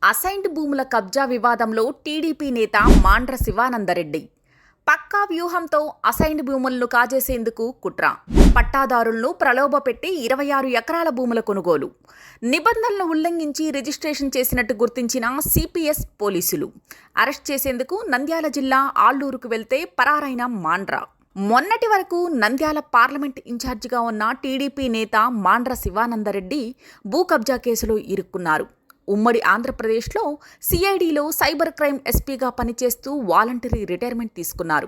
Assigned భూముల కబ్జా వివాదంలో టీడీపీ నేత మాండ్ర శివానందరెడ్డి పక్కా వ్యూహంతో అసైన్డ్ భూములను కాజేసేందుకు కుట్ర. పట్టాదారులను ప్రలోభపెట్టి 26 ఎకరాల భూముల కొనుగోలు. నిబంధనలను ఉల్లంఘించి రిజిస్ట్రేషన్ చేసినట్టు గుర్తించిన సిపిఎస్ పోలీసులు. అరెస్ట్ చేసేందుకు నంద్యాల జిల్లా ఆళ్లూరుకు వెళ్తే పరారైన మాండ్ర. మొన్నటి వరకు నంద్యాల పార్లమెంట్ ఇన్ఛార్జిగా ఉన్న టీడీపీ నేత మాండ్ర శివానందరెడ్డి భూ కబ్జా కేసులో ఇరుక్కున్నారు. ఉమ్మడి ఆంధ్రప్రదేశ్లో సిఐడిలో సైబర్ క్రైమ్ ఎస్పీగా పనిచేస్తూ వాలంటరీ రిటైర్మెంట్ తీసుకున్నారు.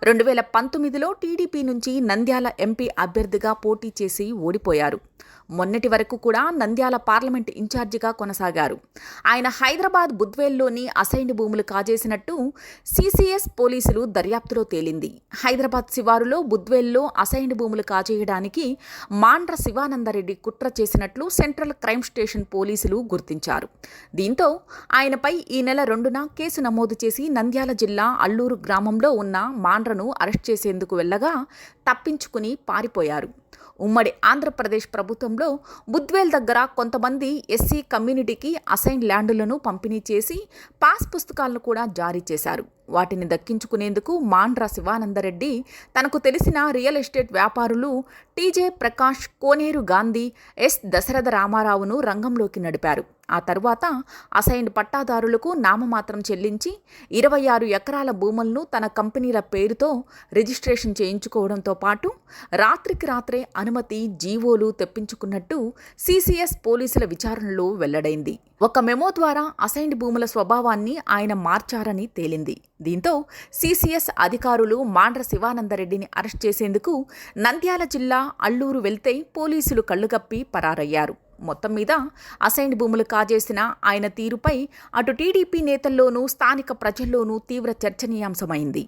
2019లో టీడీపీ నుంచి నంద్యాల ఎంపీ అభ్యర్థిగా పోటీ చేసి ఓడిపోయారు. మొన్నటి వరకు కూడా నంద్యాల పార్లమెంట్ ఇన్ఛార్జిగా కొనసాగారు. ఆయన హైదరాబాద్ బుద్వేల్లోని అసైన్డ్ భూములు కాజేసినట్టు సిసిఎస్ పోలీసులు దర్యాప్తులో తేలింది. హైదరాబాద్ శివారులో బుద్వేల్లో అసైన్డ్ భూములు కాజేయడానికి మాండ్ర శివానందరెడ్డి కుట్ర చేసినట్లు సెంట్రల్ క్రైమ్ స్టేషన్ పోలీసులు గుర్తించారు. దీంతో ఆయనపై ఈ నెల 2న కేసు నమోదు చేసి నంద్యాల జిల్లా అల్లూరు గ్రామంలో ఉన్న మాండ్రను అరెస్ట్ చేసేందుకు వెళ్లగా తప్పించుకుని పారిపోయారు. ఉమ్మడి ఆంధ్రప్రదేశ్ ప్రభుత్వంలో బుద్వేల్ దగ్గర కొంతమంది ఎస్సీ కమ్యూనిటీకి అసైన్ ల్యాండులను పంపిణీ చేసి పాస్ పుస్తకాలను కూడా జారీ చేశారు. వాటిని దక్కించుకునేందుకు మాండ్ర శివానందరెడ్డి తనకు తెలిసిన రియల్ ఎస్టేట్ వ్యాపారులు టీజే ప్రకాష్, కోనేరు గాంధీ, ఎస్ దశరథ రామారావును రంగంలోకి నడిపారు. ఆ తర్వాత అసైన్డ్ పట్టాదారులకు నామమాత్రం చెల్లించి 26 ఎకరాల భూములను తన కంపెనీల పేరుతో రిజిస్ట్రేషన్ చేయించుకోవడంతో పాటు రాత్రికి రాత్రే అనుమతి, జీవోలు తెప్పించుకున్నట్టు సిసిఎస్ పోలీసుల విచారణలో వెల్లడైంది. ఒక మెమో ద్వారా అసైన్డ్ భూముల స్వభావాన్ని ఆయన మార్చారని తేలింది. దీంతో సిసిఎస్ అధికారులు మాండ్ర శివానందరెడ్డిని అరెస్ట్ చేసేందుకు నంద్యాల జిల్లా అల్లూరు వెళ్తే పోలీసులు కళ్లుగప్పి పరారయ్యారు. మొత్తం మీద అసైన్డ్ భూములు కాజేసిన ఆయన తీరుపై అటు టీడీపీ నేతల్లోనూ స్థానిక ప్రజల్లోనూ తీవ్ర చర్చనీయాంశమైంది.